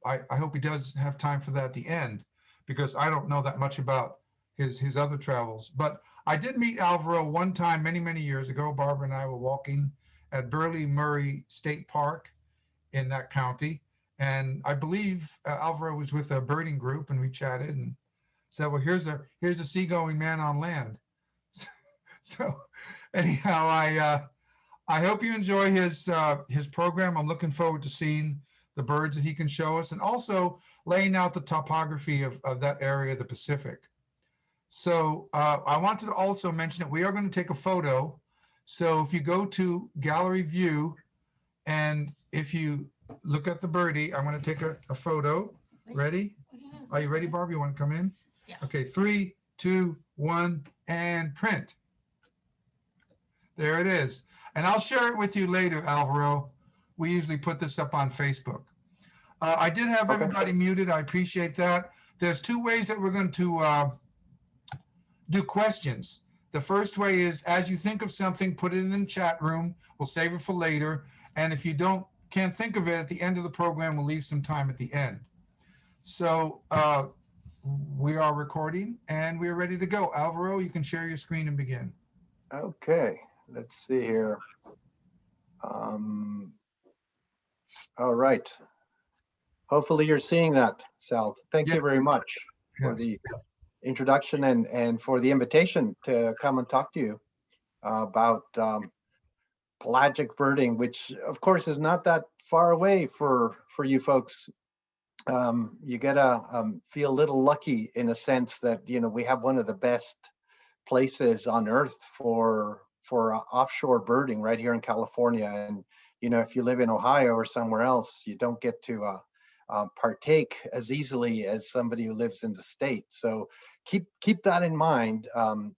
I hope he does have time for that at the end, because I don't know that much about his other travels. But I did meet Alvaro one time many years ago. Barbara and I were walking at Burley Murray State Park in that county, and I believe Alvaro was with a birding group, and we chatted and said, "Well, here's a seagoing man on land." So anyhow, I hope you enjoy his program. I'm looking forward to seeing the birds that he can show us, and also laying out the topography of that area of the Pacific. So I wanted to also mention that we are going to take a photo. So if you go to gallery view, and if you look at the birdie, I'm going to take a photo. Ready? Are you ready, Barbie? You want to come in? Yeah. Okay, 3, 2, 1, and print. There it is. And I'll share it with you later, Alvaro. We usually put this up on Facebook. I did have everybody muted. I appreciate that. There's two ways that we're going to do questions. The first way is, as you think of something, put it in the chat room. We'll save it for later. And if you can't think of it at the end of the program, we'll leave some time at the end. So we are recording and we are ready to go. Alvaro, you can share your screen and begin. Okay, let's see here. All right. Hopefully you're seeing that, Sal. Thank you very much for the introduction and for the invitation to come and talk to you about pelagic birding, which of course is not that far away for you folks. You gotta feel a little lucky in a sense that, you know, we have one of the best places on earth for offshore birding right here in California. And, you know, if you live in Ohio or somewhere else, you don't get to partake as easily as somebody who lives in the state. So keep that in mind.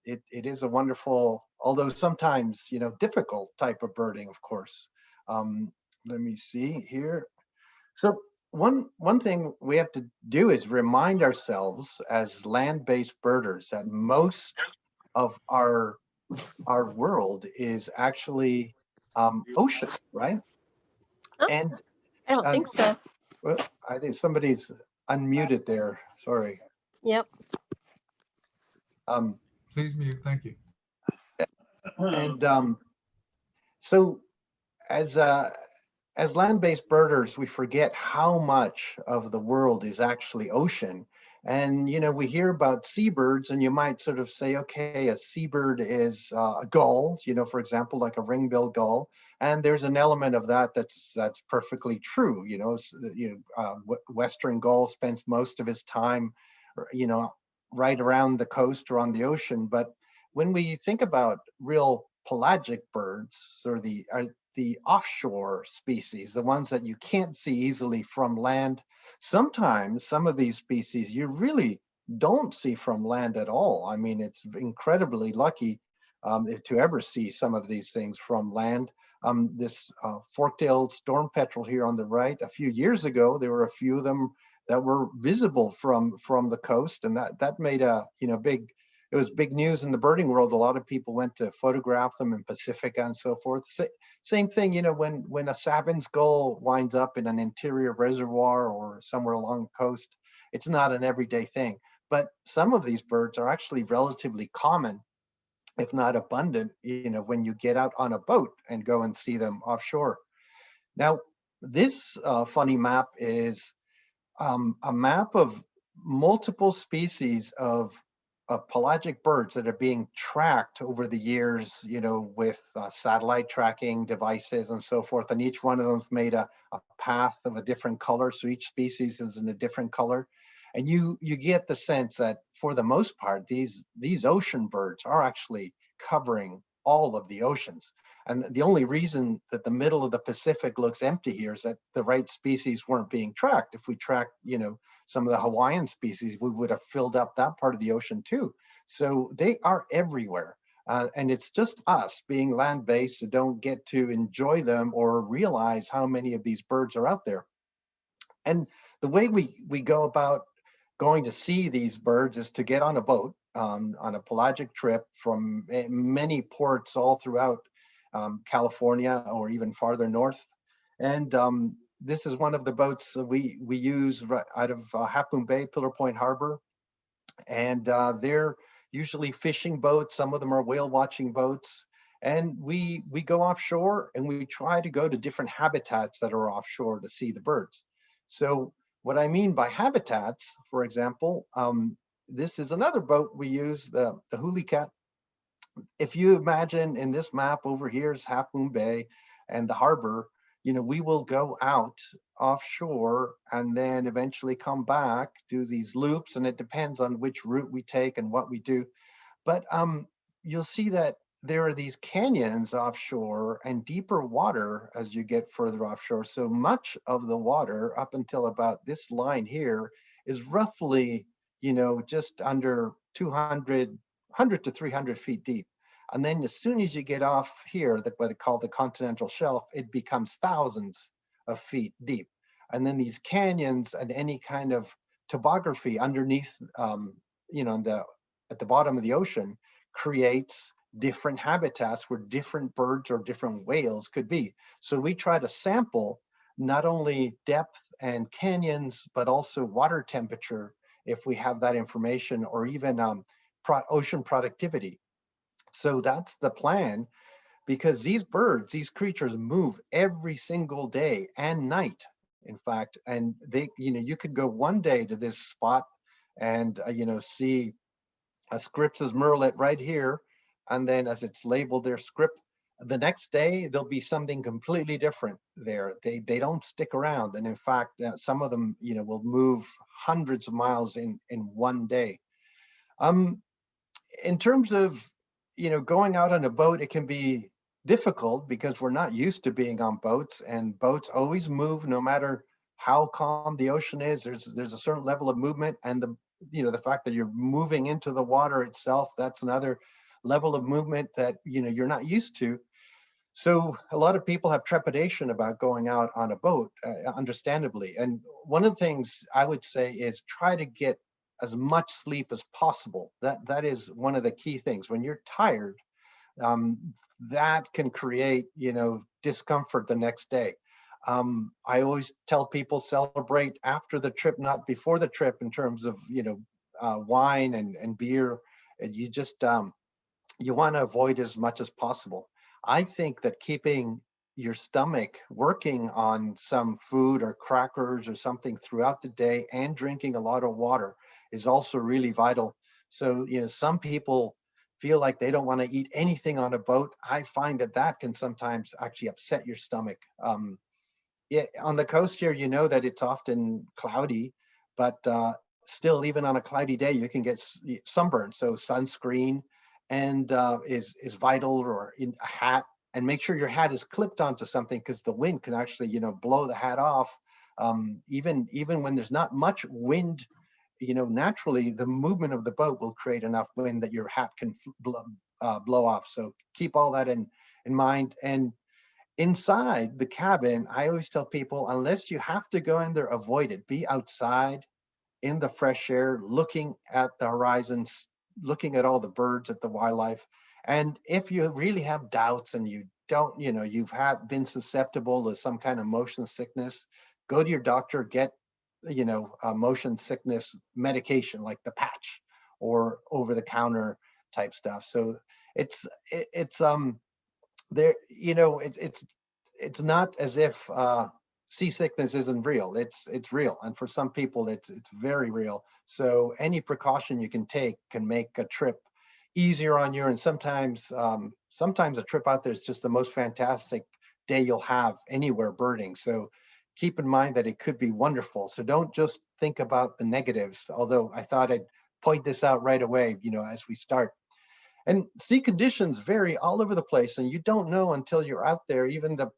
It is a wonderful, although sometimes, you know, difficult type of birding, of course. Let me see here. So one thing we have to do is remind ourselves as land-based birders that most of our world is actually ocean, right? Oh, And I don't think so. well, I think somebody's unmuted there. Sorry. Yep. Please mute. Thank you. And so as land-based birders, we forget how much of the world is actually ocean. And, you know, we hear about seabirds and you might sort of say, okay, a seabird is a gull, you know, for example, like a ring-billed gull. And there's an element of that that's perfectly true. You know, Western gull spends most of his time, you know, right around the coast or on the ocean. But when we think about real pelagic birds, or the offshore species, the ones that you can't see easily from land, sometimes some of these species you really don't see from land at all. I mean, it's incredibly lucky to ever see some of these things from land. This fork-tailed storm petrel here on the right, a few years ago, there were a few of them that were visible from the coast, and that made a, you know, it was big news in the birding world. A lot of people went to photograph them in Pacifica and so forth. Same thing, you know, when a Sabin's gull winds up in an interior reservoir or somewhere along the coast, it's not an everyday thing. But some of these birds are actually relatively common, if not abundant, you know, when you get out on a boat and go and see them offshore. Now, this funny map is a map of multiple species of pelagic birds that are being tracked over the years, you know, with satellite tracking devices and so forth. And each one of them's made a path of a different color. So each species is in a different color. And you get the sense that for the most part, these ocean birds are actually covering all of the oceans. And the only reason that the middle of the Pacific looks empty here is that the right species weren't being tracked. If we tracked, you know, some of the Hawaiian species, we would have filled up that part of the ocean too. So they are everywhere. And it's just us being land-based who don't get to enjoy them or realize how many of these birds are out there. And the way we go about going to see these birds is to get on a boat on a pelagic trip from many ports all throughout California or even farther north. And This is one of the boats we use out of Half Moon Bay, Pillar Point Harbor, and they're usually fishing boats. Some of them are whale watching boats, and we go offshore and we try to go to different habitats that are offshore to see the birds. So what I mean by habitats, for example, this is another boat we use, the Huli Cat. If you imagine in this map over here is Half Moon Bay and the harbor, we will go out offshore and then eventually come back, do these loops, and it depends on which route we take and what we do. But you'll see that there are these canyons offshore and deeper water as you get further offshore. So much of the water up until about this line here is roughly, just under 100 to 300 feet deep. And then as soon as you get off here, what they call the continental shelf, it becomes thousands of feet deep. And then these canyons and any kind of topography underneath, at the bottom of the ocean creates different habitats where different birds or different whales could be. So we try to sample not only depth and canyons, but also water temperature if we have that information, or even ocean productivity. So that's the plan, because these birds, these creatures move every single day and night, in fact, and they, you could go one day to this spot and, see a Scripps' murrelet right here. And then as it's labeled their script, the next day, there'll be something completely different there. They don't stick around. And in fact, some of them, will move hundreds of miles in one day. In terms of, going out on a boat, it can be difficult because we're not used to being on boats, and boats always move no matter how calm the ocean is. There's a certain level of movement, and the fact that you're moving into the water itself, that's another level of movement that you're not used to. So a lot of people have trepidation about going out on a boat, understandably. And one of the things I would say is try to get as much sleep as possible. That is one of the key things. When you're tired, that can create discomfort the next day. I always tell people celebrate after the trip, not before the trip, in terms of wine and beer. And you just you want to avoid as much as possible. I think that keeping your stomach working on some food or crackers or something throughout the day and drinking a lot of water is also really vital. So, some people feel like they don't want to eat anything on a boat. I find that can sometimes actually upset your stomach. On the coast here, that it's often cloudy, but still, even on a cloudy day, you can get sunburn. So sunscreen and is vital, or in a hat, and make sure your hat is clipped onto something, because the wind can actually blow the hat off. Even when there's not much wind, naturally the movement of the boat will create enough wind that your hat can blow off. So keep all that in mind. And inside the cabin, I always tell people, unless you have to go in there, avoid it. Be outside in the fresh air, looking at the horizons, looking at all the birds, at the wildlife. And if you really have doubts and you don't, you've been susceptible to some kind of motion sickness, go to your doctor, get, motion sickness medication like the patch or over the counter type stuff. So it's there, it's not as if seasickness isn't real. It's real, and for some people it's very real. So any precaution you can take can make a trip easier on you. And sometimes a trip out there is just the most fantastic day you'll have anywhere birding. So keep in mind that it could be wonderful. So don't just think about the negatives, although I thought I'd point this out right away, as we start. And sea conditions vary all over the place, and you don't know until you're out there. Even the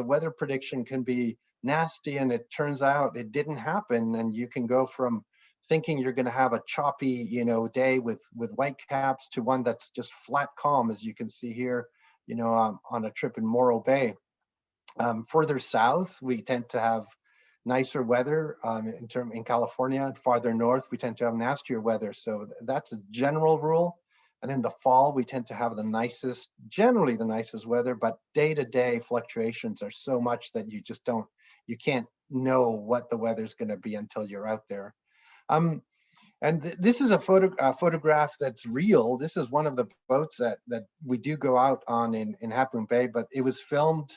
weather prediction can be nasty, and it turns out it didn't happen. And you can go from thinking you're going to have a choppy, day with white caps to one that's just flat calm, as you can see here, on a trip in Morro Bay. Further south, we tend to have nicer weather. In California. Farther north, we tend to have nastier weather. So that's a general rule. And in the fall, we tend to have generally the nicest weather, but day-to-day fluctuations are so much that you just don't you can't know what the weather's going to be until you're out there. And this is a photograph that's real. This is one of the boats that we do go out on in Half Moon Bay, but it was filmed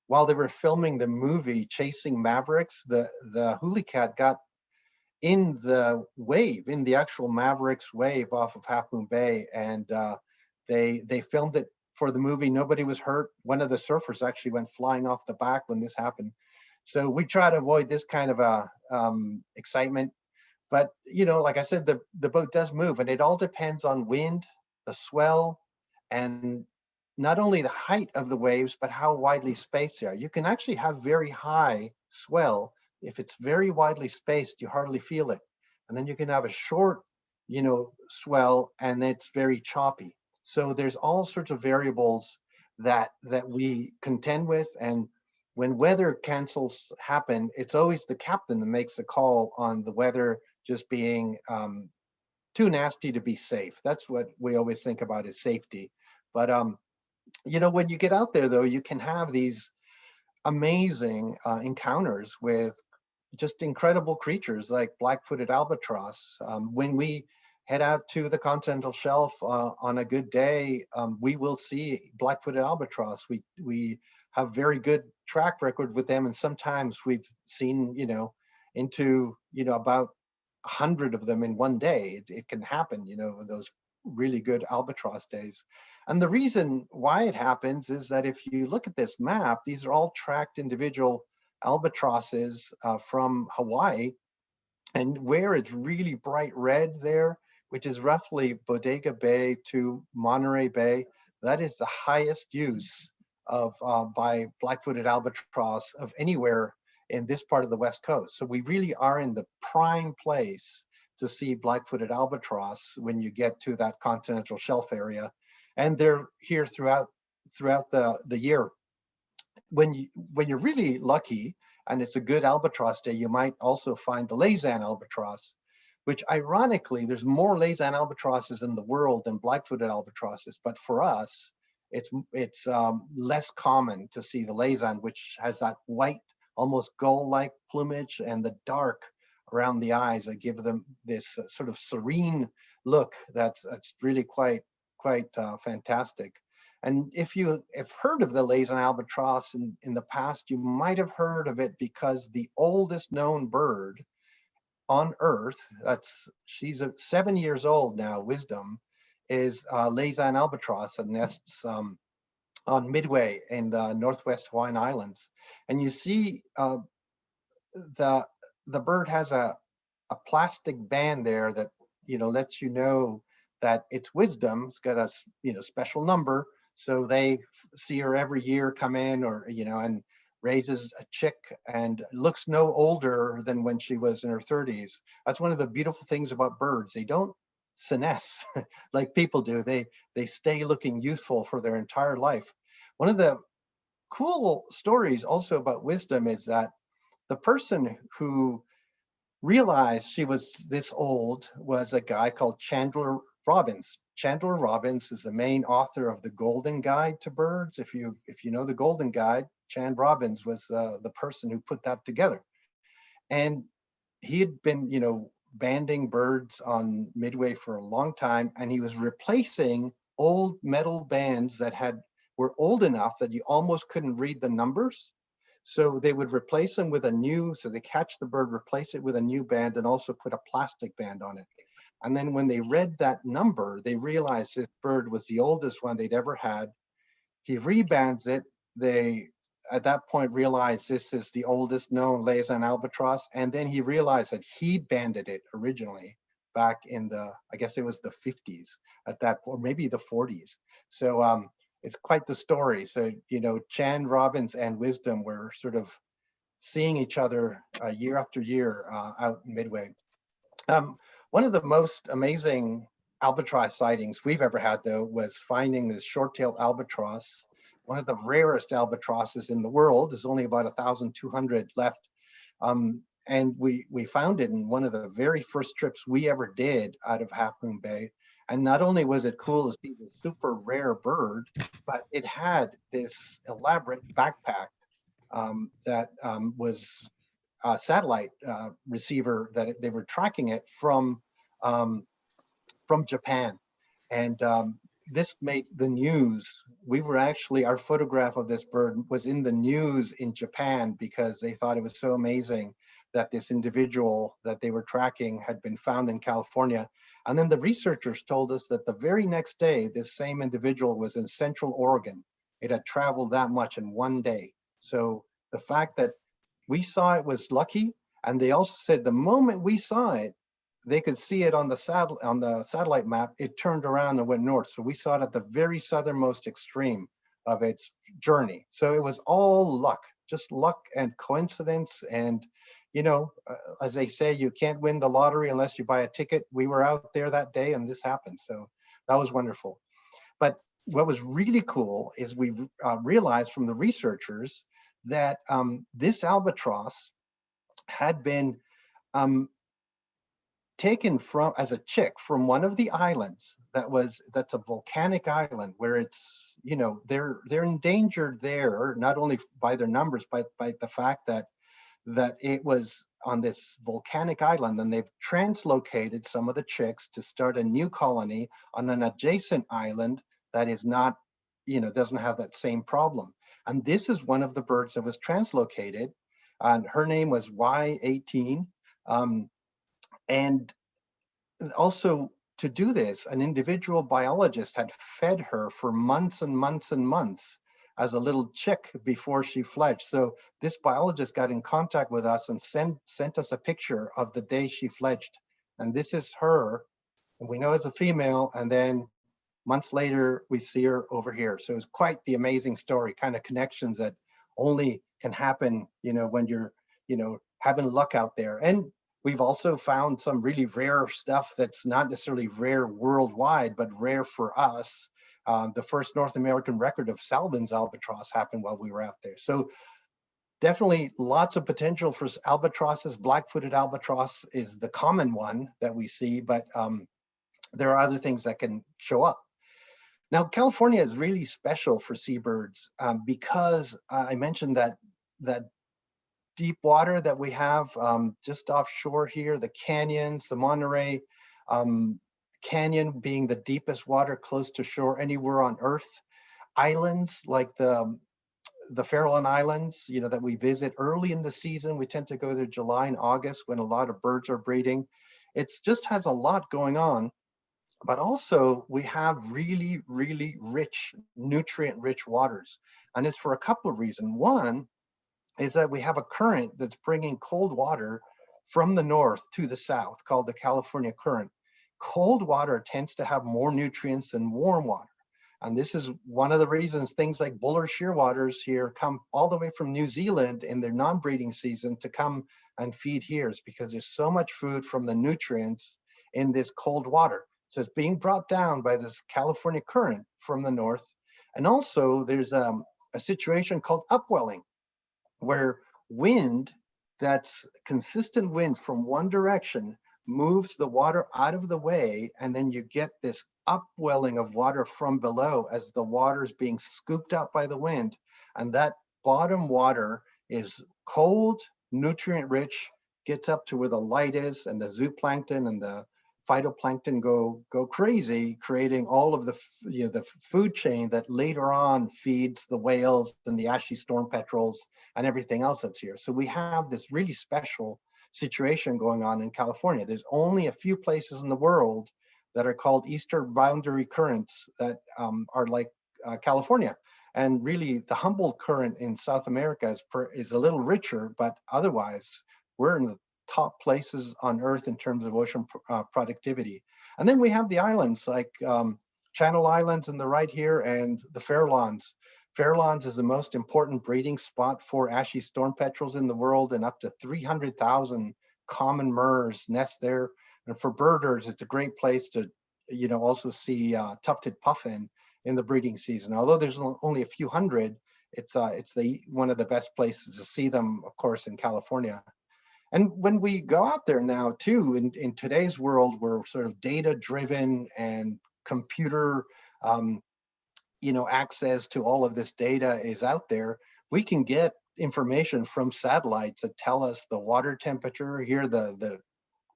while they were filming the movie Chasing Mavericks. The Huli Cat got in the wave, in the actual Mavericks wave off of Half Moon Bay, and they filmed it for the movie. Nobody was hurt. One of the surfers actually went flying off the back when this happened. So we try to avoid this kind of excitement. But, you know, like I said, the boat does move, and it all depends on wind, the swell, and not only the height of the waves, but how widely spaced they are. You can actually have very high swell. If it's very widely spaced, you hardly feel it. And then you can have a short, you know, swell, and it's very choppy. So there's all sorts of variables that we contend with. And when weather cancels happen, it's always the captain that makes the call on the weather just being too nasty to be safe. That's what we always think about, is safety. But you know, when you get out there, though, you can have these amazing encounters with just incredible creatures like black-footed albatross. When we head out to the continental shelf on a good day, we will see black-footed albatross. We have very good track record with them, and sometimes we've seen, you know, into, you know, about 100 of them in one day. It can happen, you know, those really good albatross days. And the reason why it happens is that if you look at this map, these are all tracked individual albatrosses from Hawaii. And where it's really bright red there, which is roughly Bodega Bay to Monterey Bay, that is the highest use of by black-footed albatross of anywhere in this part of the West Coast. So we really are in the prime place to see black-footed albatross when you get to that continental shelf area. And they're here throughout the year. When you're really lucky and it's a good albatross day, you might also find the Laysan albatross, which ironically, there's more Laysan albatrosses in the world than black-footed albatrosses. But for us, it's less common to see the Laysan, which has that white, almost gull-like plumage, and the dark around the eyes that give them this sort of serene look that's really quite fantastic. And if you have heard of the Laysan albatross in the past, you might have heard of it because the oldest known bird on Earth, she's 7 years old now, Wisdom, is Laysan albatross that nests on Midway in the Northwest Hawaiian Islands. And you see the bird has a plastic band there that, you know, lets you know that it's Wisdom. It's got a, you know, special number. So they see her every year come in, or, you know, and raises a chick and looks no older than when she was in her 30s. That's one of the beautiful things about birds. They don't senesce like people do. They stay looking youthful for their entire life. One of the cool stories also about Wisdom is that the person who realized she was this old was a guy called Chandler Robbins. Chandler Robbins is the main author of the Golden Guide to Birds. If you know the Golden Guide, Chan Robbins was the person who put that together. And he had been, you know, banding birds on Midway for a long time, and he was replacing old metal bands that were old enough that you almost couldn't read the numbers. So they would replace them with a new, so they catch the bird, replace it with a new band, and also put a plastic band on it. And then when they read that number, they realized this bird was the oldest one they'd ever had. He rebands it. They, at that point, realized this is the oldest known Laysan albatross. And then he realized that he banded it originally back in the, I guess it was the 50s at that, or maybe the 40s. So it's quite the story. So, you know, Chan Robbins and Wisdom were sort of seeing each other year after year out in Midway. One of the most amazing albatross sightings we've ever had, though, was finding this short-tailed albatross, one of the rarest albatrosses in the world. There's only about 1,200 left. And we found it in one of the very first trips we ever did out of Half Moon Bay. And not only was it cool to see the super rare bird, but it had this elaborate backpack that was a satellite receiver that they were tracking it um, from Japan. And this made the news. We were actually, our photograph of this bird was in the news in Japan because they thought it was so amazing that this individual that they were tracking had been found in California. And then the researchers told us that the very next day, this same individual was in Central Oregon. It had traveled that much in one day. So the fact that we saw it was lucky. And they also said the moment we saw it, they could see it on the satellite map. It turned around and went north. So we saw it at the very southernmost extreme of its journey. So it was all luck, just luck and coincidence. And, you know, as they say, you can't win the lottery unless you buy a ticket. We were out there that day and this happened. So that was wonderful. But what was really cool is we realized from the researchers that this albatross had been taken from as a chick from one of the islands that's a volcanic island where it's, you know, they're endangered there, not only by their numbers, but by the fact that it was on this volcanic island, and they've translocated some of the chicks to start a new colony on an adjacent island that is not, you know, doesn't have that same problem. And this is one of the birds that was translocated, and her name was Y18. And also, to do this, an individual biologist had fed her for months and months and months as a little chick before she fledged. So this biologist got in contact with us and sent us a picture of the day she fledged. And this is her, and we know it's a female, and then months later, we see her over here. So it's quite the amazing story, kind of connections that only can happen, you know, when you're, you know, having luck out there. And we've also found some really rare stuff that's not necessarily rare worldwide, but rare for us. The first North American record of Salvin's albatross happened while we were out there. So definitely lots of potential for albatrosses. Black-footed albatross is the common one that we see, but there are other things that can show up. Now, California is really special for seabirds because I mentioned that deep water that we have just offshore here, the canyons, the Monterey Canyon being the deepest water close to shore anywhere on Earth. Islands like the Farallon Islands, you know, that we visit early in the season. We tend to go there July and August when a lot of birds are breeding. It just has a lot going on. But also we have really, really rich, nutrient-rich waters. And it's for a couple of reasons. One is that we have a current that's bringing cold water from the north to the south called the California Current. Cold water tends to have more nutrients than warm water. And this is one of the reasons things like buller shearwaters here come all the way from New Zealand in their non-breeding season to come and feed here, is because there's so much food from the nutrients in this cold water. So it's being brought down by this California current from the north. And also there's a situation called upwelling, where wind, that's consistent wind from one direction, moves the water out of the way, and then you get this upwelling of water from below as the water is being scooped up by the wind. And that bottom water is cold, nutrient rich, gets up to where the light is, and the zooplankton and the phytoplankton go crazy, creating all of the, you know, the food chain that later on feeds the whales and the ashy storm petrels and everything else that's here. So we have this really special situation going on in California. There's only a few places in the world that are called eastern boundary currents that are like California. And really the Humboldt current in South America is a little richer, but otherwise we're in the top places on Earth in terms of ocean productivity. And then we have the islands like Channel Islands in the right here, and the Farallones. Farallones is the most important breeding spot for ashy storm petrels in the world, and up to 300,000 common murres nest there. And for birders, it's a great place to, you know, also see tufted puffin in the breeding season. Although there's only a few hundred, it's one of the best places to see them, of course, in California. And when we go out there now too, in today's world, we're sort of data driven and computer, you know, access to all of this data is out there. We can get information from satellites that tell us the water temperature. Here, the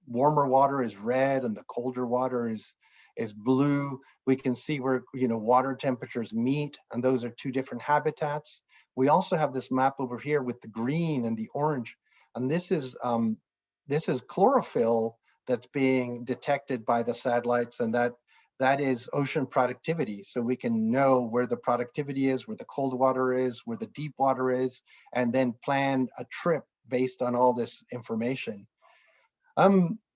warmer water is red and the colder water is blue. We can see where, you know, water temperatures meet, and those are two different habitats. We also have this map over here with the green and the orange, and this is chlorophyll that's being detected by the satellites, and that is ocean productivity. So we can know where the productivity is, where the cold water is, where the deep water is, and then plan a trip based on all this information.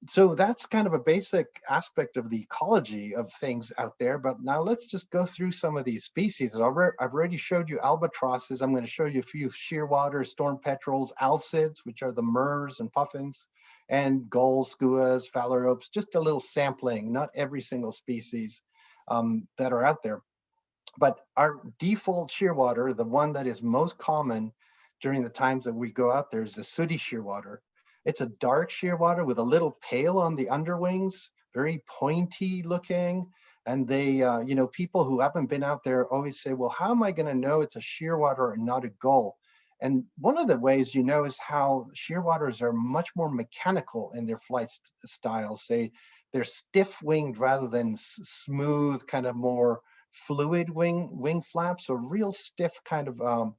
So that's kind of a basic aspect of the ecology of things out there. But now let's just go through some of these species. I've already showed you albatrosses. I'm going to show you a few shearwater, storm petrels, alcids, which are the murres and puffins, and gulls, skuas, phalaropes, just a little sampling, not every single species that are out there. But our default shearwater, the one that is most common during the times that we go out there, is the sooty shearwater. It's a dark shearwater with a little pale on the underwings, very pointy looking. And they, you know, people who haven't been out there always say, well, how am I going to know it's a shearwater and not a gull? And one of the ways you know is how shearwaters are much more mechanical in their flight styles. They're stiff-winged rather than smooth, kind of more fluid wing flaps, or real stiff kind of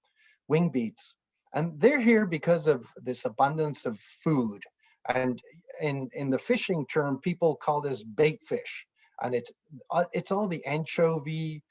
wing beats. And they're here because of this abundance of food. And in the fishing term, people call this bait fish. And it's all the anchovy,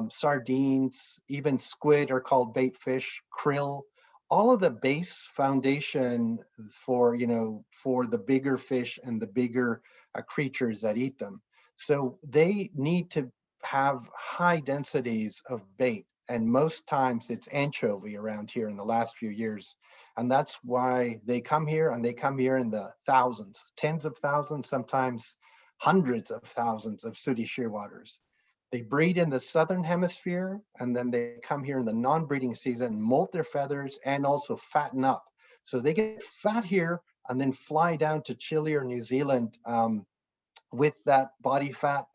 sardines, even squid are called bait fish, krill, all of the base foundation for, you know, for the bigger fish and the bigger creatures that eat them. So they need to have high densities of bait. And most times it's anchovy around here in the last few years. And that's why they come here, and they come here in the thousands, tens of thousands, sometimes hundreds of thousands of sooty shearwaters. They breed in the southern hemisphere, and then they come here in the non-breeding season, molt their feathers, and also fatten up. So they get fat here and then fly down to Chile or New Zealand with that body fat,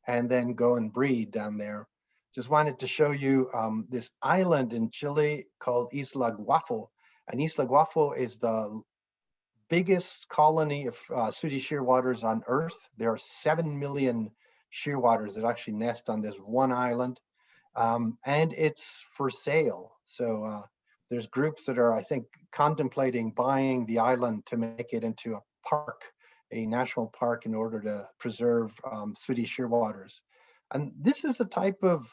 and then go and breed down there. Just wanted to show you this island in Chile called Isla Guafo. And Isla Guafo is the biggest colony of sooty shearwaters on Earth. There are 7 million shearwaters that actually nest on this one island. And it's for sale. So there's groups that are, I think, contemplating buying the island to make it into a park, a national park, in order to preserve sooty shearwaters. And this is the type of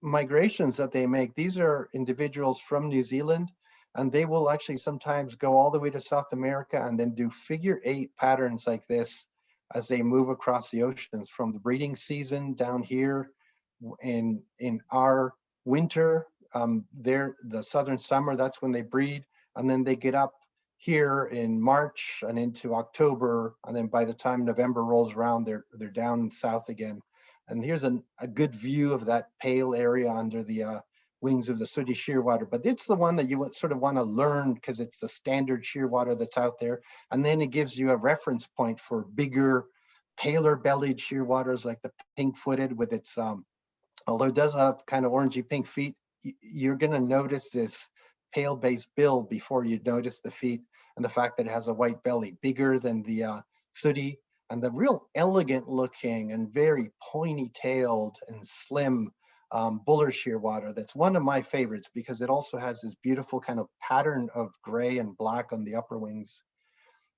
migrations that they make. These are individuals from New Zealand, and they will actually sometimes go all the way to South America and then do figure-8 patterns like this as they move across the oceans, from the breeding season down here in our winter, the southern summer, that's when they breed, and then they get up here in March and into October, and then by the time November rolls around, they're down south again. And here's a good view of that pale area under the wings of the sooty shearwater. But it's the one that you sort of want to learn, because it's the standard shearwater that's out there. And then it gives you a reference point for bigger, paler bellied shearwaters, like the pink-footed with its, although it does have kind of orangey pink feet, you're going to notice this pale base bill before you notice the feet, and the fact that it has a white belly, bigger than the sooty, and the real elegant looking and very pointy tailed and slim buller shearwater. That's one of my favorites, because it also has this beautiful kind of pattern of gray and black on the upper wings.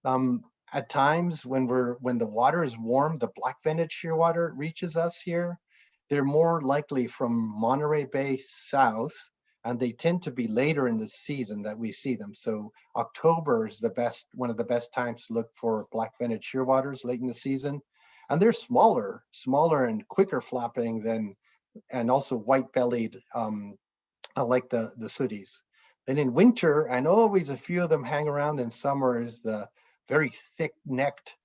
At times when the water is warm, the black-vented shearwater reaches us here. They're more likely from Monterey Bay south, and they tend to be later in the season that we see them. So October is one of the best times to look for black-vented shearwaters, late in the season. And they're smaller and quicker flapping and also white-bellied, like the sooties. Then in winter, and always a few of them hang around in summer, is the very thick-necked,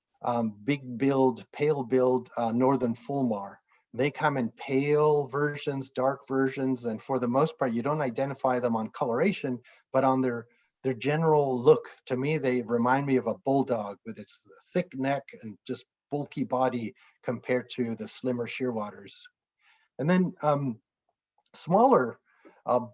big-billed, pale-billed northern fulmar. They come in pale versions, dark versions, and for the most part, you don't identify them on coloration, but on their general look. To me, they remind me of a bulldog with its thick neck and just bulky body compared to the slimmer shearwaters. And then smaller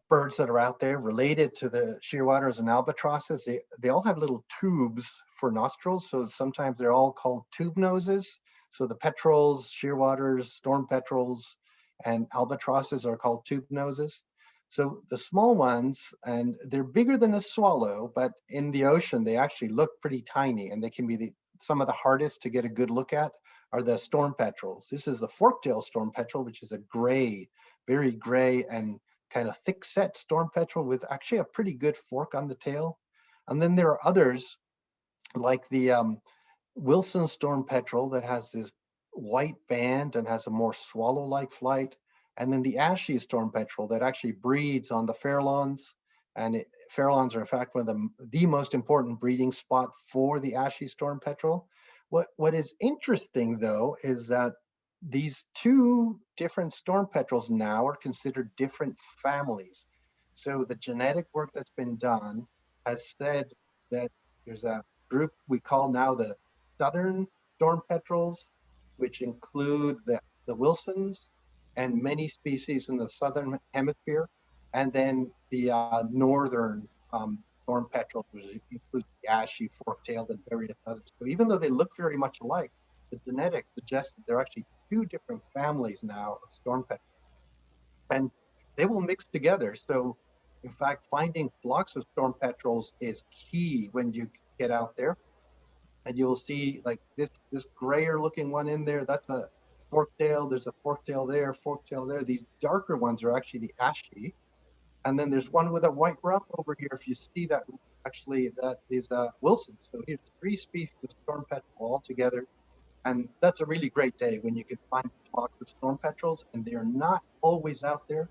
birds that are out there related to the shearwaters and albatrosses. They all have little tubes for nostrils, so sometimes they're all called tube noses. So the petrels, shearwaters, storm petrels, and albatrosses are called tube noses. So the small ones, and they're bigger than a swallow, but in the ocean, they actually look pretty tiny, and they can be some of the hardest to get a good look at are the storm petrels. This is the fork-tailed storm petrel, which is a gray, very gray and kind of thick set storm petrel with actually a pretty good fork on the tail. And then there are others like the Wilson storm petrel that has this white band and has a more swallow-like flight. And then the ashy storm petrel that actually breeds on the Farallones. And Farallones are in fact one of the most important breeding spot for the ashy storm petrel. What is interesting though is that these two different storm petrels now are considered different families. So the genetic work that's been done has said that there's a group we call now the southern storm petrels, which include the Wilsons and many species in the southern hemisphere, and then the northern storm petrels, which includes the ashy, fork-tailed, and various others. So even though they look very much alike, the genetics suggests that they're actually two different families now of storm petrels, and they will mix together. So in fact, finding flocks of storm petrels is key when you get out there. And you'll see like this grayer looking one in there, that's a fork-tail. There's a fork-tail there, fork-tail there. These darker ones are actually the ashy. And then there's one with a white rump over here. If you see that, actually that is Wilson. So here's three species of storm petrel all together. And that's a really great day when you can find flocks of storm petrels, and they're not always out there,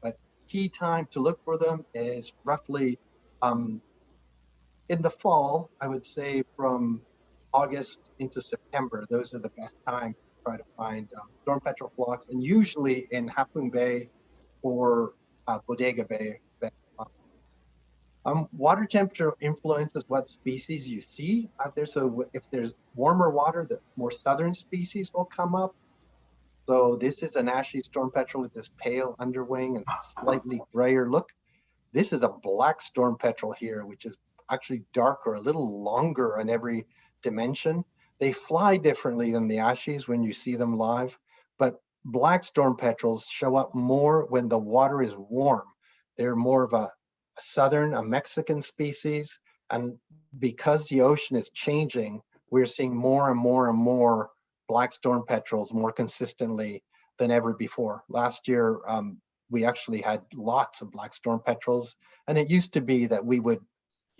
but key time to look for them is roughly in the fall, I would say from August into September. Those are the best times to try to find storm petrel flocks, and usually in Hapun Bay or Bodega Bay. Water temperature influences what species you see out there. So if there's warmer water, the more southern species will come up. So this is an ashy storm petrel with this pale underwing and slightly grayer look. This is a black storm petrel here, which is actually darker, a little longer in every dimension. They fly differently than the ashies when you see them live, but black storm petrels show up more when the water is warm. They're more of a southern, a Mexican species. And because the ocean is changing, we're seeing more and more and more black storm petrels more consistently than ever before. Last year, we actually had lots of black storm petrels. And it used to be that we would,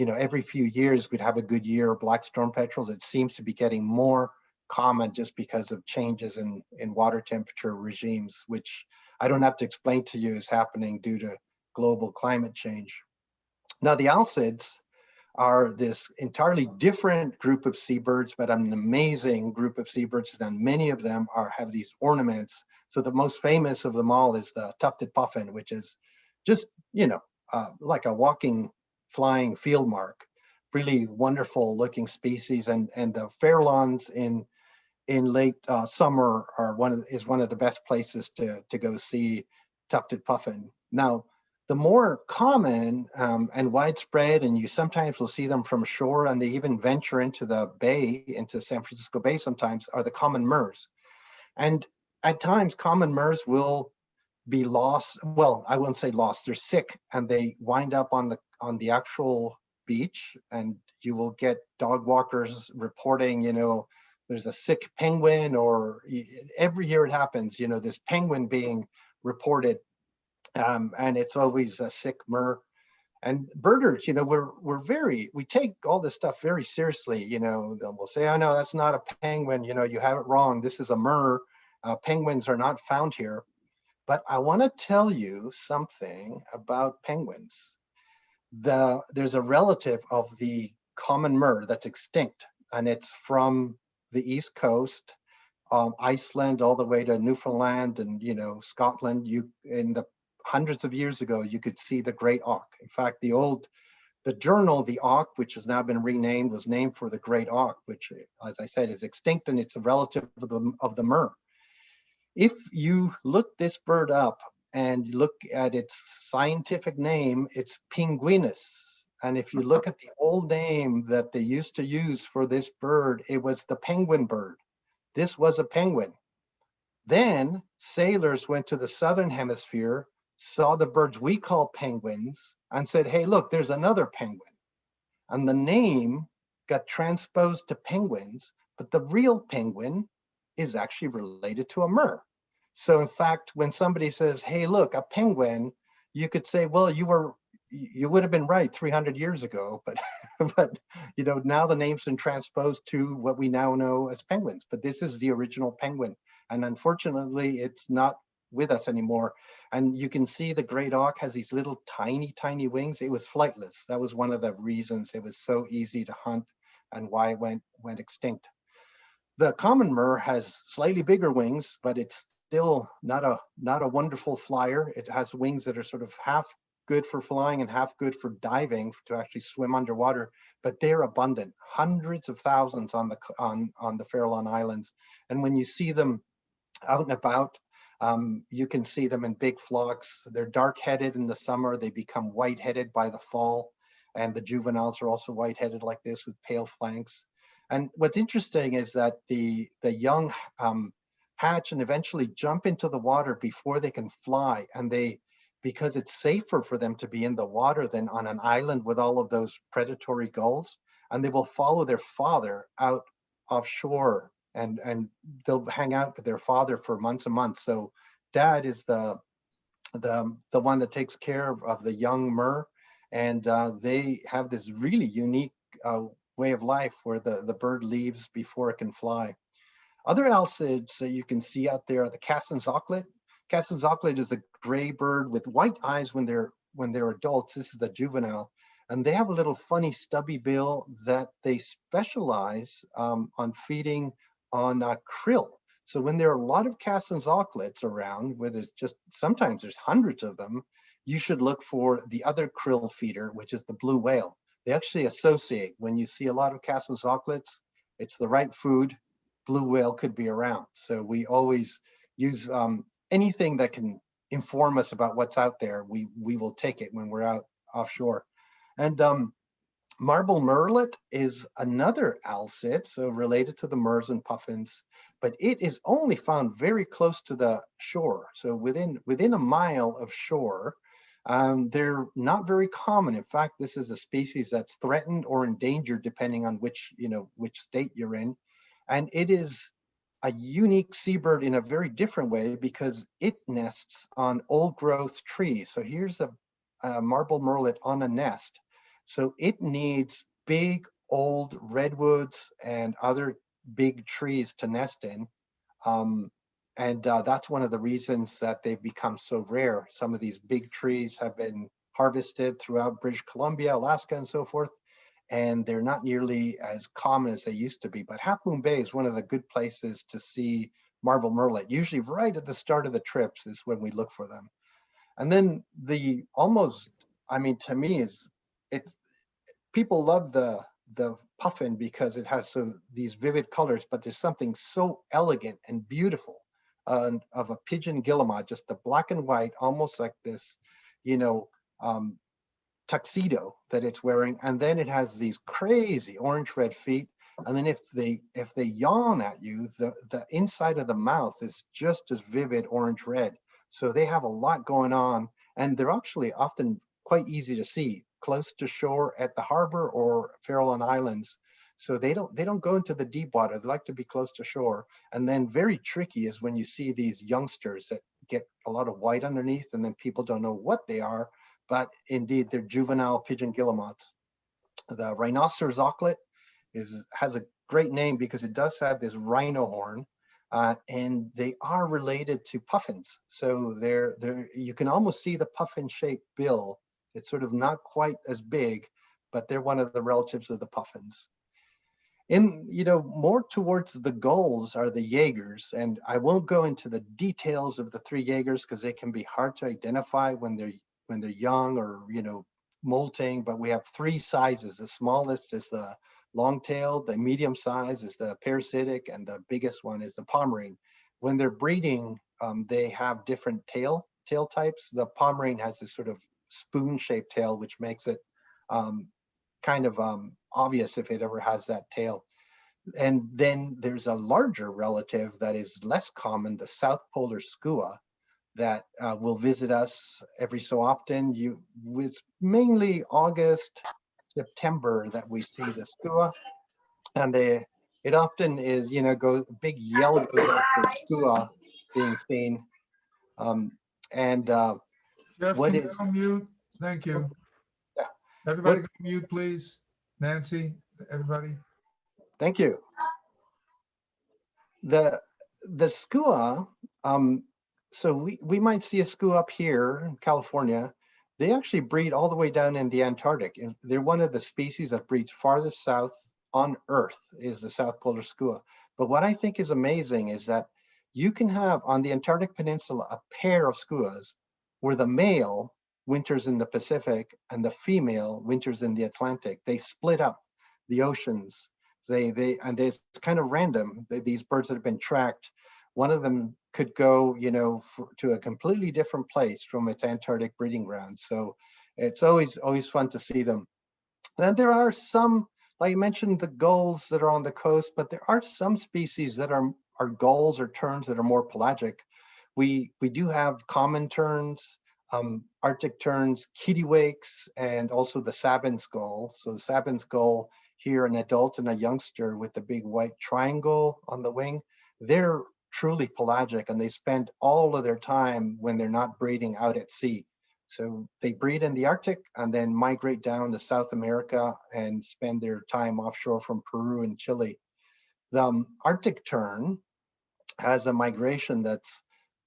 every few years we'd have a good year of black storm petrels. It seems to be getting more common just because of changes in water temperature regimes, which I don't have to explain to you is happening due to global climate change. Now, the alcids are this entirely different group of seabirds, but an amazing group of seabirds, and many of them have these ornaments. So the most famous of them all is the tufted puffin, which is just, like a walking, flying field mark. Really wonderful looking species, and the Farallones in late summer is one of the best places to go see tufted puffin. Now, the more common and widespread, and you sometimes will see them from shore, and they even venture into the bay, into San Francisco Bay sometimes, are the common murres. And at times, common murres will be lost. Well, I won't say lost, they're sick, and they wind up on the actual beach, and you will get dog walkers reporting, there's a sick penguin, or every year it happens, this penguin being reported. And it's always a sick murre. And birders, we take all this stuff very seriously. We'll say, oh no, that's not a penguin. You have it wrong. This is a murre. Penguins are not found here. But I want to tell you something about penguins. There's a relative of the common murre that's extinct, and it's from the East Coast, Iceland, all the way to Newfoundland and Scotland. In the hundreds of years ago, you could see the great auk. In fact, the journal, the Auk, which has now been renamed, was named for the great auk, which, as I said, is extinct, and it's a relative of the murre. If you look this bird up and look at its scientific name, it's Pinguinus. And if you look at the old name that they used to use for this bird, it was the penguin bird. This was a penguin. Then sailors went to the southern hemisphere, saw the birds we call penguins, and said, hey, look, there's another penguin. And the name got transposed to penguins, but the real penguin is actually related to a murre. So in fact, when somebody says, hey, look, a penguin, you could say, well, you would have been right 300 years ago, but but now the name's been transposed to what we now know as penguins. But this is the original penguin, and unfortunately, it's not with us anymore. And you can see the great auk has these little tiny wings. It was flightless. That was one of the reasons it was so easy to hunt and why it went extinct. The common murre has slightly bigger wings, but it's still not a wonderful flyer. It has wings that are sort of half good for flying and half good for diving, to actually swim underwater. But they're abundant, hundreds of thousands on the Farallon Islands. And when you see them out and about, you can see them in big flocks. They're dark-headed in the summer. They become white-headed by the fall. And the juveniles are also white-headed like this with pale flanks. And what's interesting is that the young hatch and eventually jump into the water before they can fly. And because it's safer for them to be in the water than on an island with all of those predatory gulls, and they will follow their father out offshore, and they'll hang out with their father for months and months. So dad is the one that takes care of the young murre, and they have this really unique way of life where the bird leaves before it can fly. Other alcids that you can see out there are the Cassin's auklet. Cassin's auklet is a gray bird with white eyes when they're adults. This is the juvenile. And they have a little funny stubby bill that they specialize on feeding on krill. So when there are a lot of Cassin's auklets around, where sometimes there's hundreds of them, you should look for the other krill feeder, which is the blue whale. They actually associate. When you see a lot of Cassin's auklets, it's the right food. Blue whale could be around. So we always use anything that can inform us about what's out there. We will take it when we're out offshore. And marble murrelet is another alcid, so related to the murres and puffins, but it is only found very close to the shore. So within a mile of shore. They're not very common. In fact, this is a species that's threatened or endangered depending on which state you're in. And it is a unique seabird in a very different way because it nests on old growth trees. So here's a marble murrelet on a nest. So it needs big old redwoods and other big trees to nest in. And that's one of the reasons that they've become so rare. Some of these big trees have been harvested throughout British Columbia, Alaska, and so forth, and they're not nearly as common as they used to be. But Half Moon Bay is one of the good places to see marble murrelet. Usually right at the start of the trips is when we look for them. And then to me, people love the puffin because it has these vivid colors, but there's something so elegant and beautiful of a pigeon guillemot, just the black and white, almost like this, tuxedo that it's wearing. And then it has these crazy orange red feet. And then if they yawn at you, the inside of the mouth is just as vivid orange red. So they have a lot going on, and they're actually often quite easy to see close to shore at the harbor or Farallon Islands. So they don't go into the deep water. They like to be close to shore. And then very tricky is when you see these youngsters that get a lot of white underneath, and then people don't know what they are, but indeed they're juvenile pigeon guillemots. The rhinoceros auklet has a great name because it does have this rhino horn, and they are related to puffins. So you can almost see the puffin-shaped bill. It's sort of not quite as big, but they're one of the relatives of the puffins. More towards the gulls are the Jaegers, and I won't go into the details of the three Jaegers because they can be hard to identify when they're young or molting. But we have three sizes. The smallest is the long-tailed, the medium size is the parasitic, and the biggest one is the Pomeranian. When they're breeding, they have different tail tail types. The Pomeranian has this sort of spoon-shaped tail, which makes it kind of obvious if it ever has that tail. And then there's a larger relative that is less common, the South Polar skua, that will visit us every so often. It's mainly August, September that we see the skua, and it often is, big yell goes out for skua being seen. And Jeff, what can you is, go mute? Thank you. yeah, Everybody what, go mute, please. Nancy, everybody. thank you. The skua, so we might see a skua up here in California. They actually breed all the way down in the Antarctic. And they're one of the species that breeds farthest south on Earth, is the South Polar skua. But what I think is amazing is that you can have on the Antarctic Peninsula a pair of skuas where the male winters in the Pacific and the female winters in the Atlantic. They split up the oceans. And it's kind of random. These birds that have been tracked, one of them could go, to a completely different place from its Antarctic breeding ground. So it's always fun to see them. And there are some, like you mentioned, the gulls that are on the coast, but there are some species that are gulls or terns that are more pelagic. We do have common terns, Arctic terns, kittiwakes, and also the Sabin's gull. So the Sabin's gull here, an adult and a youngster with the big white triangle on the wing, they're truly pelagic, and they spend all of their time when they're not breeding out at sea. So they breed in the Arctic and then migrate down to South America and spend their time offshore from Peru and Chile. The Arctic tern has a migration that's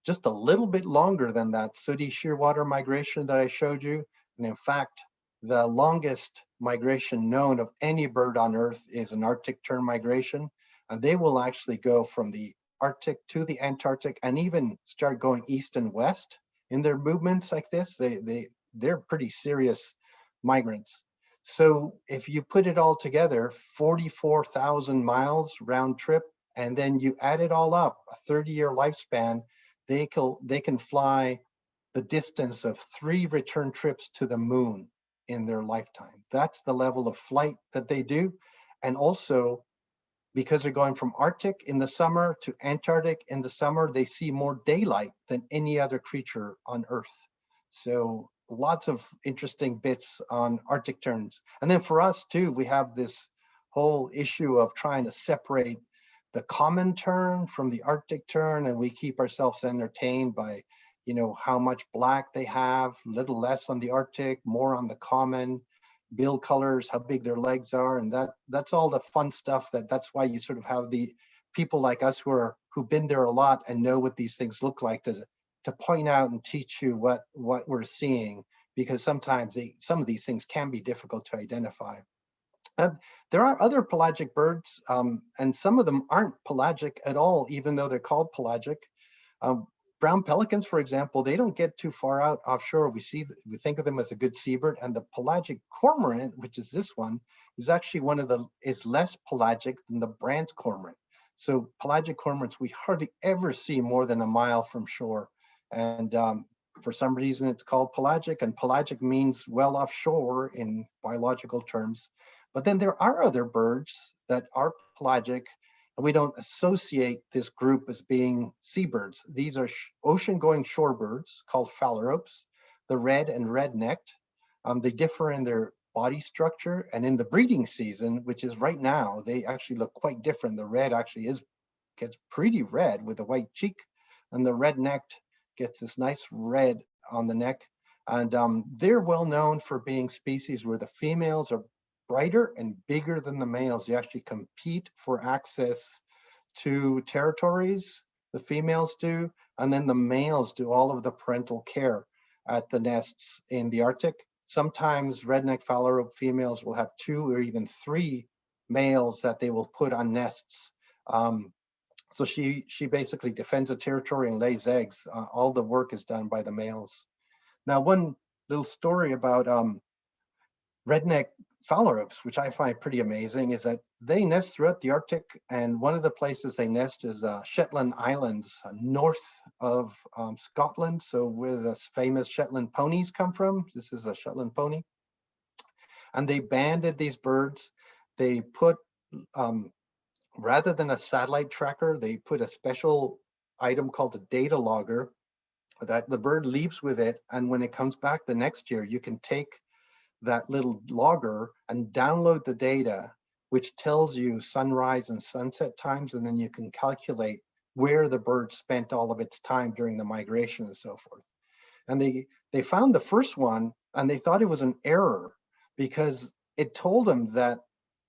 just a little bit longer than that sooty shearwater migration that I showed you. And in fact, the longest migration known of any bird on Earth is an Arctic tern migration. And they will actually go from the Arctic to the Antarctic and even start going east and west in their movements like this. They're pretty serious migrants. So if you put it all together, 44,000 miles round trip, and then you add it all up, a 30-year lifespan, they can fly the distance of 3 return trips to the moon in their lifetime. That's the level of flight that they do. And also, because they're going from Arctic in the summer to Antarctic in the summer, they see more daylight than any other creature on Earth. So lots of interesting bits on Arctic terns. And then for us too, we have this whole issue of trying to separate the common tern from the Arctic tern, and we keep ourselves entertained by, how much black they have, little less on the Arctic, more on the common, bill colors, how big their legs are, and that's all the fun stuff. That's why you sort of have the people like us who've been there a lot and know what these things look like to point out and teach you what we're seeing, because sometimes some of these things can be difficult to identify. There are other pelagic birds, and some of them aren't pelagic at all, even though they're called pelagic. Brown pelicans, for example, they don't get too far out offshore. We think of them as a good seabird, and the pelagic cormorant, which is this one, is actually is less pelagic than the Brandt's cormorant. So pelagic cormorants, we hardly ever see more than a mile from shore. And for some reason, it's called pelagic, and pelagic means well offshore in biological terms. But then there are other birds that are pelagic, and we don't associate this group as being seabirds. These are ocean-going shorebirds called phalaropes, the red and red-necked. They differ in their body structure, and in the breeding season, which is right now, they actually look quite different. The red actually gets pretty red with a white cheek, and the red-necked gets this nice red on the neck. And they're well known for being species where the females are brighter and bigger than the males. You actually compete for access to territories, the females do, and then the males do all of the parental care at the nests in the Arctic. Sometimes redneck phalarope females will have 2 or even 3 males that they will put on nests. So she basically defends a territory and lays eggs. All the work is done by the males. Now, one little story about redneck phalaropes, which I find pretty amazing, is that they nest throughout the Arctic, and one of the places they nest is Shetland Islands, north of Scotland. So where the famous Shetland ponies come from, this is a Shetland pony. And they banded these birds. They put, rather than a satellite tracker, they put a special item called a data logger that the bird leaves with it. And when it comes back the next year, you can take that little logger and download the data, which tells you sunrise and sunset times, and then you can calculate where the bird spent all of its time during the migration and so forth. And they found the first one, and they thought it was an error because it told them that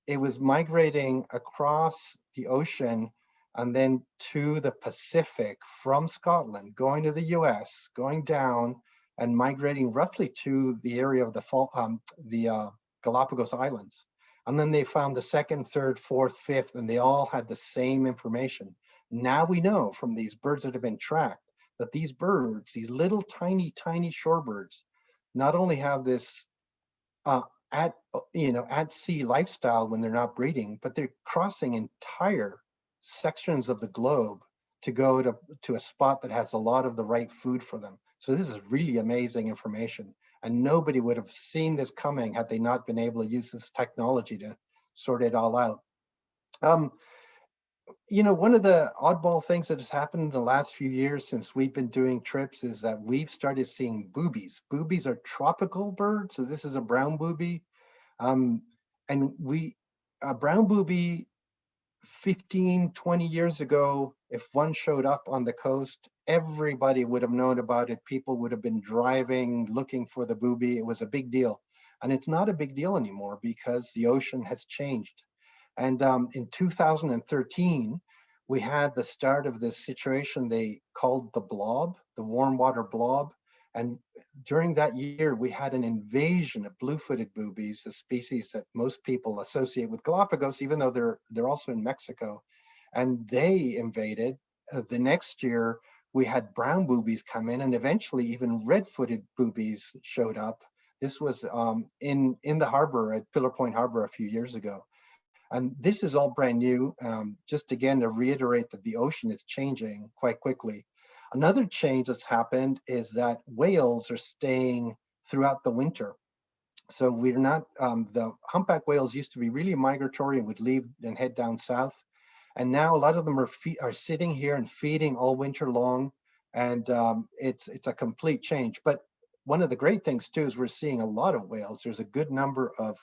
it was migrating across the ocean and then to the Pacific from Scotland, going to the US, going down and migrating roughly to the area of the Galapagos Islands. And then they found the second, third, fourth, fifth, and they all had the same information. Now we know from these birds that have been tracked that these birds, these little tiny, tiny shorebirds, not only have this at sea lifestyle when they're not breeding, but they're crossing entire sections of the globe to go to a spot that has a lot of the right food for them. So this is really amazing information, and nobody would have seen this coming had they not been able to use this technology to sort it all out. One of the oddball things that has happened in the last few years since we've been doing trips is that we've started seeing boobies. Boobies are tropical birds. So this is a brown booby. And a brown booby 15, 20 years ago, if one showed up on the coast, everybody would have known about it. People would have been driving, looking for the booby. It was a big deal. And it's not a big deal anymore because the ocean has changed. And in 2013, we had the start of this situation they called the blob, the warm water blob. And during that year, we had an invasion of blue-footed boobies, a species that most people associate with Galapagos, even though they're also in Mexico. And they invaded. The next year, we had brown boobies come in, and eventually even red-footed boobies showed up. This was in the harbor at Pillar Point Harbor a few years ago. And this is all brand new, just again to reiterate that the ocean is changing quite quickly. Another change that's happened is that whales are staying throughout the winter. So we're not, the humpback whales used to be really migratory and would leave and head down south. And now a lot of them are sitting here and feeding all winter long. And it's a complete change. But one of the great things too is we're seeing a lot of whales. There's a good number of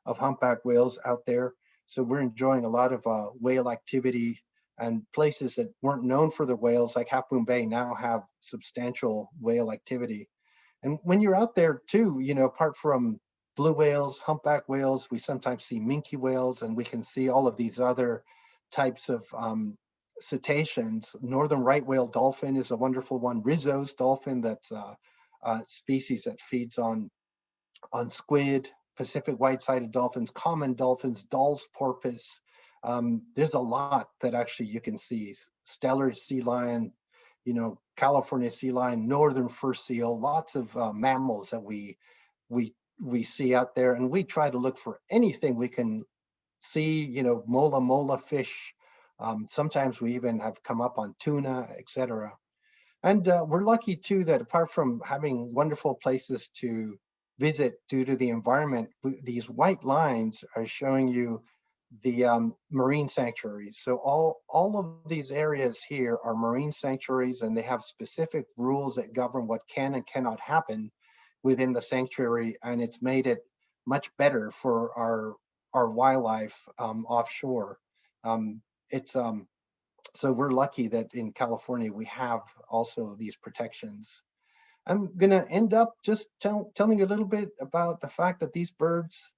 humpback whales out there. So we're enjoying a lot of whale activity, and places that weren't known for the whales, like Half Moon Bay, now have substantial whale activity. And when you're out there too, apart from blue whales, humpback whales, we sometimes see minke whales, and we can see all of these other types of cetaceans. Northern right whale dolphin is a wonderful one. Rizzo's dolphin, that's a species that feeds on squid. Pacific white-sided dolphins, common dolphins, Dall's porpoise. There's a lot that actually you can see. Stellar sea lion, California sea lion, northern fur seal, lots of mammals that we see out there. And we try to look for anything we can see, mola fish. Sometimes we even have come up on tuna, etc. And we're lucky too that apart from having wonderful places to visit due to the environment, these white lines are showing you the marine sanctuaries. So all of these areas here are marine sanctuaries, and they have specific rules that govern what can and cannot happen within the sanctuary, and it's made it much better for our wildlife offshore. So we're lucky that in California we have also these protections. I'm going to end up just telling you a little bit about the fact that these birds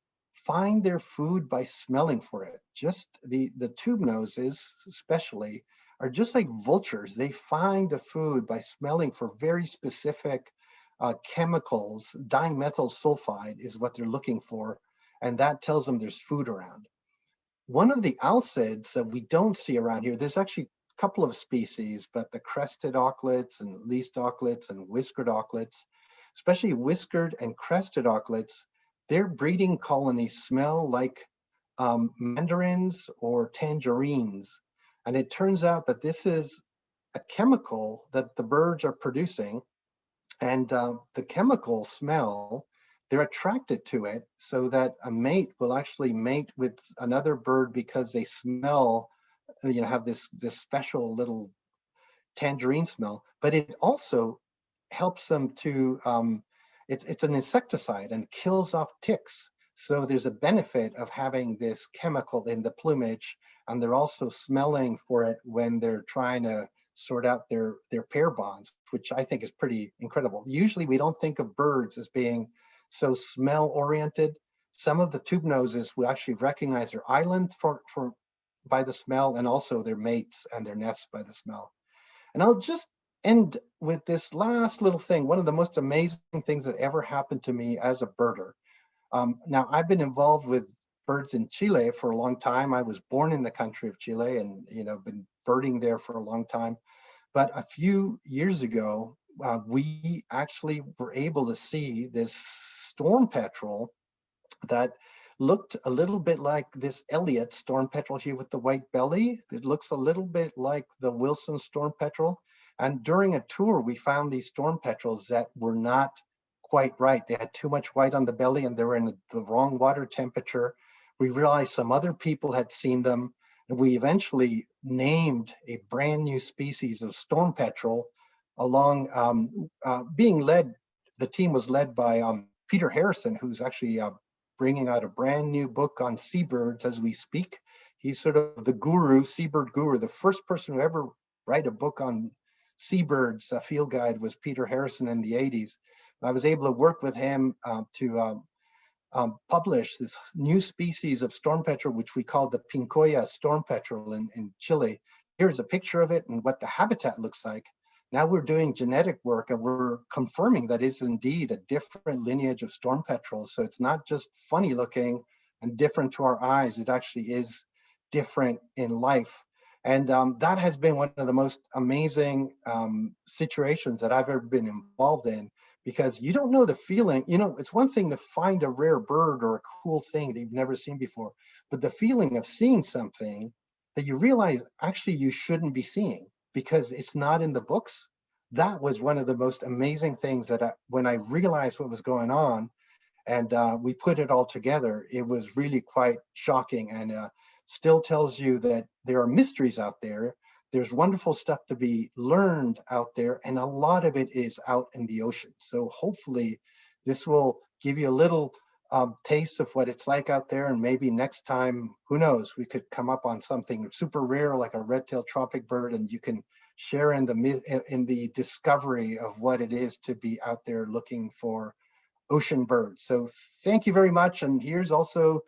find their food by smelling for it. Just the tube noses especially are just like vultures. They find the food by smelling for very specific chemicals. Dimethyl sulfide is what they're looking for, and that tells them there's food around. One of the alcids that we don't see around here, there's actually a couple of species, but the crested auklets and least auklets and whiskered auklets, especially whiskered and crested auklets, their breeding colonies smell like mandarins or tangerines. And it turns out that this is a chemical that the birds are producing. And the chemical smell, they're attracted to it so that a mate will actually mate with another bird because they smell, have this special little tangerine smell. But it also helps them to, it's an insecticide and kills off ticks. So there's a benefit of having this chemical in the plumage, and they're also smelling for it when they're trying to sort out their pair bonds, which I think is pretty incredible. Usually we don't think of birds as being so smell oriented. Some of the tube noses will actually recognize their island by the smell, and also their mates and their nests by the smell. And I'll just end with this last little thing. One of the most amazing things that ever happened to me as a birder. Now, I've been involved with birds in Chile for a long time. I was born in the country of Chile and, been birding there for a long time. But a few years ago, we actually were able to see this storm petrel that looked a little bit like this Elliott storm petrel here with the white belly. It looks a little bit like the Wilson storm petrel. And during a tour, we found these storm petrels that were not quite right. They had too much white on the belly and they were in the wrong water temperature. We realized some other people had seen them. And we eventually named a brand new species of storm petrel along the team was led by Peter Harrison, who's actually bringing out a brand new book on seabirds as we speak. He's sort of the guru, seabird guru. The first person to ever write a book on seabirds, a field guide, was Peter Harrison in the 80s. I was able to work with him to publish this new species of storm petrel, which we call the Pincoya storm petrel in Chile. Here's a picture of it and what the habitat looks like. Now we're doing genetic work and we're confirming that it's indeed a different lineage of storm petrels. So it's not just funny looking and different to our eyes, it actually is different in life. And that has been one of the most amazing situations that I've ever been involved in, because you don't know the feeling. It's one thing to find a rare bird or a cool thing that you've never seen before, but the feeling of seeing something that you realize actually you shouldn't be seeing because it's not in the books. That was one of the most amazing things that when I realized what was going on and we put it all together, it was really quite shocking, and still tells you that there are mysteries out there. There's wonderful stuff to be learned out there, and a lot of it is out in the ocean. So hopefully this will give you a little taste of what it's like out there, and maybe next time, who knows, we could come up on something super rare like a red-tailed tropic bird, and you can share in the discovery of what it is to be out there looking for ocean birds. So thank you very much. And here's also,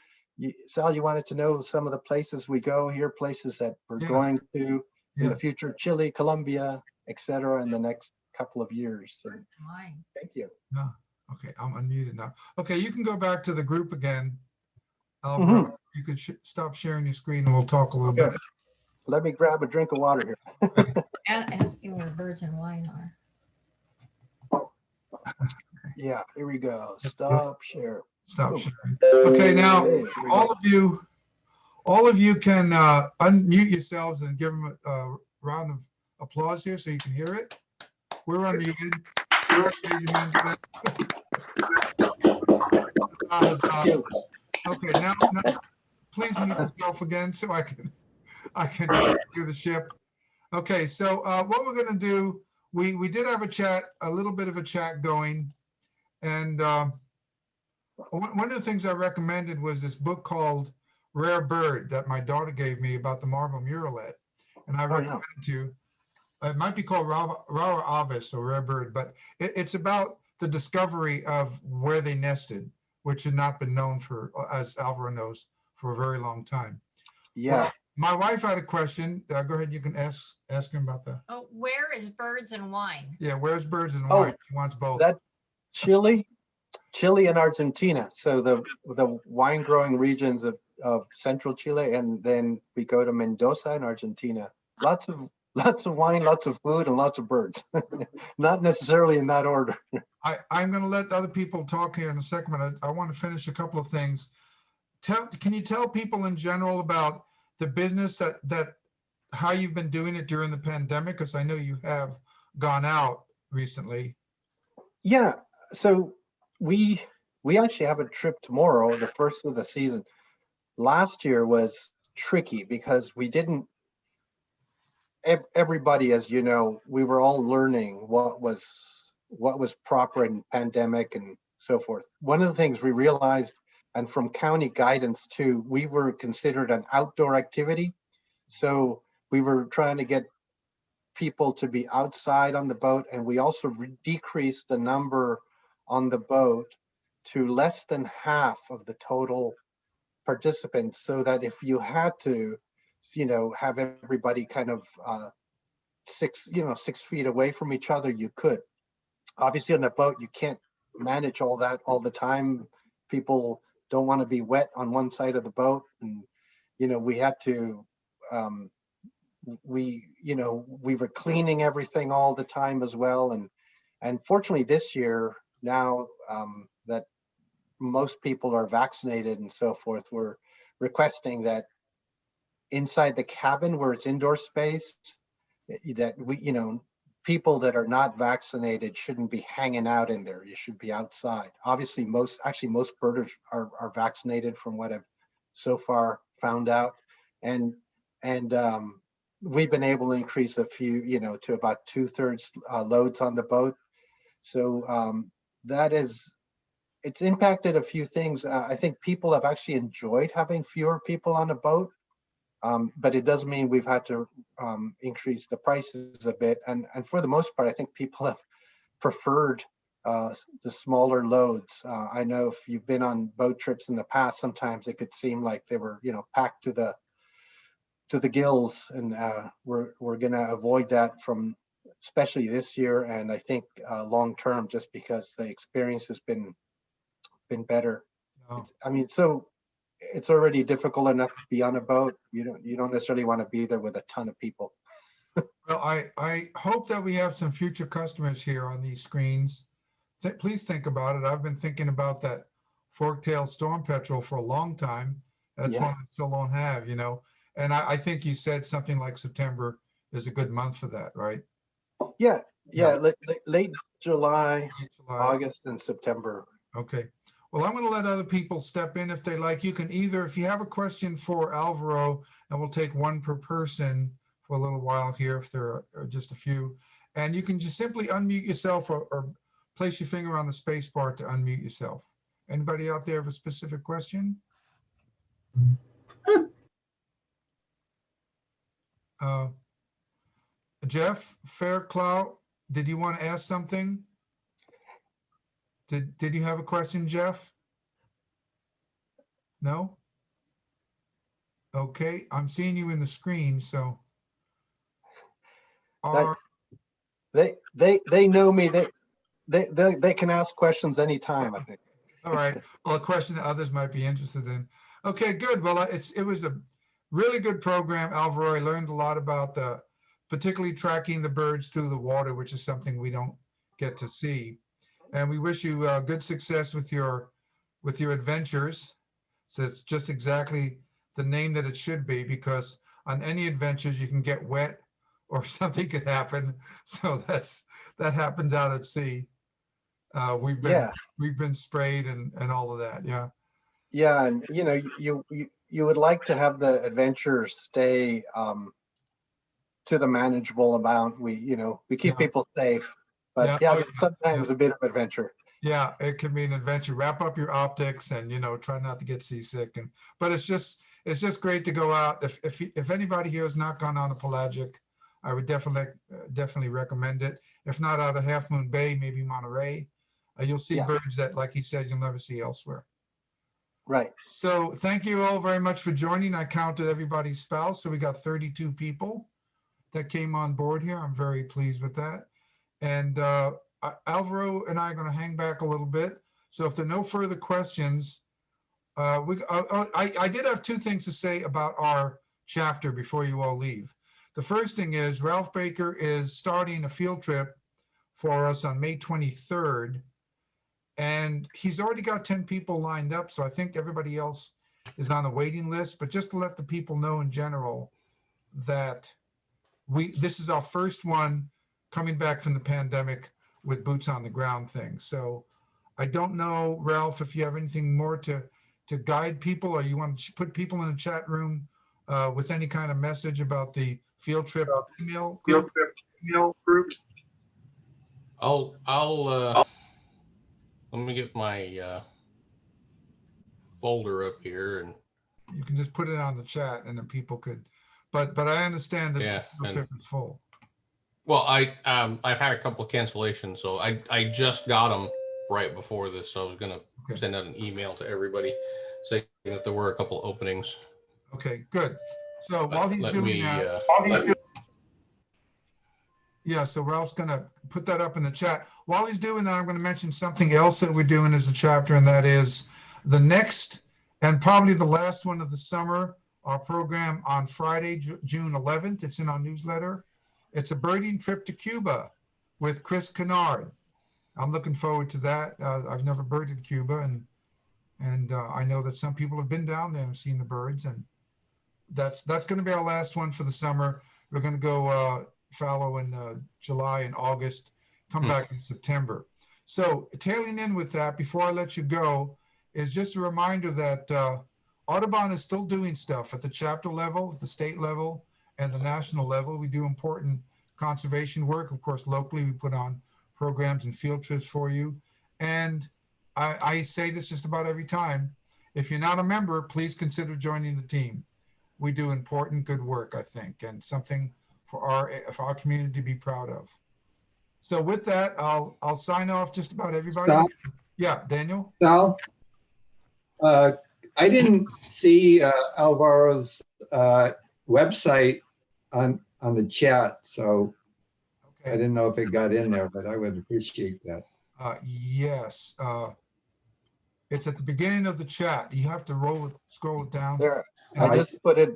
Sal, you wanted to know some of the places we go here, places that we're going to in the future: Chile, Colombia, etc., in the next couple of years. So thank you. No. Okay, I'm unmuted now. Okay, you can go back to the group again. Alvaro, you could stop sharing your screen and we'll talk a little bit. Let me grab a drink of water here. Asking where birds and wine are. Yeah, here we go. Stop share. Stop sharing. Okay, now all of you can unmute yourselves and give them a round of applause here so you can hear it. We're unmuted. Okay, now please mute yourself again so I can hear the ship. Okay, so what we're going to do, we did have a little bit of a chat going, and one of the things I recommended was this book called Rare Bird that my daughter gave me about the marble murrelet, and I recommend to. It might be called Rara avis or Rare Bird, but it's about the discovery of where they nested, which had not been known for, as Alvaro knows, for a very long time. Yeah. Well, my wife had a question. Go ahead, you can ask him about that. Oh, where is birds and wine? Yeah, where's birds and wine? She wants both. That Chile and Argentina. So the wine growing regions of central Chile, and then we go to Mendoza in Argentina. Lots of lots of wine, lots of food, and lots of birds. Not necessarily in that order. I'm going to let other people talk here in a second, but I want to finish a couple of things. Can you tell people in general about the business that how you've been doing it during the pandemic? Because I know you have gone out recently. Yeah. So we we actually have a trip tomorrow, the first of the season. Last year was tricky because we didn't. Everybody, as you know, we were all learning what was proper in pandemic and so forth. One of the things we realized, and from county guidance too, we were considered an outdoor activity. So we were trying to get people to be outside on the boat, and we also decreased the number on the boat to less than half of the total participants, so that if you had to, have everybody kind of 6 feet away from each other, you could. Obviously, on a boat, you can't manage all that all the time. People don't want to be wet on one side of the boat, and we had to. We were cleaning everything all the time as well, and fortunately this year now that most people are vaccinated and so forth, we're requesting that inside the cabin where it's indoor space, that people that are not vaccinated shouldn't be hanging out in there. You should be outside. Obviously, most birders are vaccinated, from what I've so far found out, and we've been able to increase a few, to about 2/3 loads on the boat. So that is, it's impacted a few things. I think people have actually enjoyed having fewer people on a boat. But it does mean we've had to increase the prices a bit. And for the most part, I think people have preferred the smaller loads. I know if you've been on boat trips in the past, sometimes it could seem like they were, packed to the gills. And we're going to avoid that from, especially this year. And I think long term, just because the experience has been better. Oh. So it's already difficult enough to be on a boat. You don't necessarily want to be there with a ton of people. Well, I hope that we have some future customers here on these screens. Please think about it. I've been thinking about that fork-tailed storm petrel for a long time. That's one I still don't have, And I think you said something like September is a good month for that, right? Yeah. Late July, Late July. August, and September. Okay. Well, I'm going to let other people step in if they like. You can either, if you have a question for Alvaro, and we'll take one per person for a little while here, if there are just a few, and you can just simply unmute yourself or place your finger on the space bar to unmute yourself. Anybody out there have a specific question? Jeff Fairclough, did you want to ask something? Did you have a question, Jeff? No? Okay, I'm seeing you in the screen, so. They know me. They can ask questions anytime, I think. All right. Well, a question that others might be interested in. Okay, good. Well, it was a really good program, Alvaro. I learned a lot about particularly tracking the birds through the water, which is something we don't get to see. And we wish you good success with your adventures. So it's just exactly the name that it should be, because on any adventures you can get wet or something could happen. So that happens out at sea. We've been sprayed and all of that. Yeah. Yeah, and you would like to have the adventures stay to the manageable amount. We keep people safe, but sometimes a bit of adventure. Yeah, it can be an adventure. Wrap up your optics and try not to get seasick. But it's just great to go out. If anybody here has not gone on a pelagic, I would definitely recommend it. If not out of Half Moon Bay, maybe Monterey. You'll see birds that, like he said, you'll never see elsewhere. Right. So thank you all very much for joining. I counted everybody's spouse, so we got 32 people that came on board here. I'm very pleased with that. And Alvaro and I are going to hang back a little bit. So if there are no further questions, I did have two things to say about our chapter before you all leave. The first thing is Ralph Baker is starting a field trip for us on May 23rd. And he's already got 10 people lined up. So I think everybody else is on a waiting list. But just to let the people know in general that this is our first one coming back from the pandemic with boots on the ground thing. So I don't know, Ralph, if you have anything more to guide people, or you want to put people in the chat room with any kind of message about the field trip email group. I'll let me get my folder up here, and You can just put it on the chat and then people could, but I understand that yeah, the field trip is full. well, I've had a couple of cancellations, so I just got them right before this, so I was gonna send out an email to everybody saying that there were a couple openings. Okay, good. So while he's Let doing me, that, yeah, so Ralph's gonna put that up in the chat. While he's doing that, I'm gonna mention something else that we're doing as a chapter, and that is the next and probably the last one of the summer, our program on Friday, June 11th. It's in our newsletter. It's a birding trip to Cuba with Chris Kennard. I'm looking forward to that. I've never birded Cuba, and I know that some people have been down there and seen the birds, and that's going to be our last one for the summer. We're going to go fallow in July and August, come back in September. So tailing in with that, before I let you go, is just a reminder that Audubon is still doing stuff at the chapter level, at the state level, and the national level. We do important conservation work. Of course, locally, we put on programs and field trips for you. And I say this just about every time. If you're not a member, please consider joining the team. We do important, good work, I think, and something for our community to be proud of. So with that, I'll sign off just about everybody. Stop. Yeah, Daniel? Sal, I didn't see Alvaro's website on the chat, so I Okay. didn't know if it got in there, but I would appreciate that. Yes. It's at the beginning of the chat. You have to scroll it down. There, And I just put it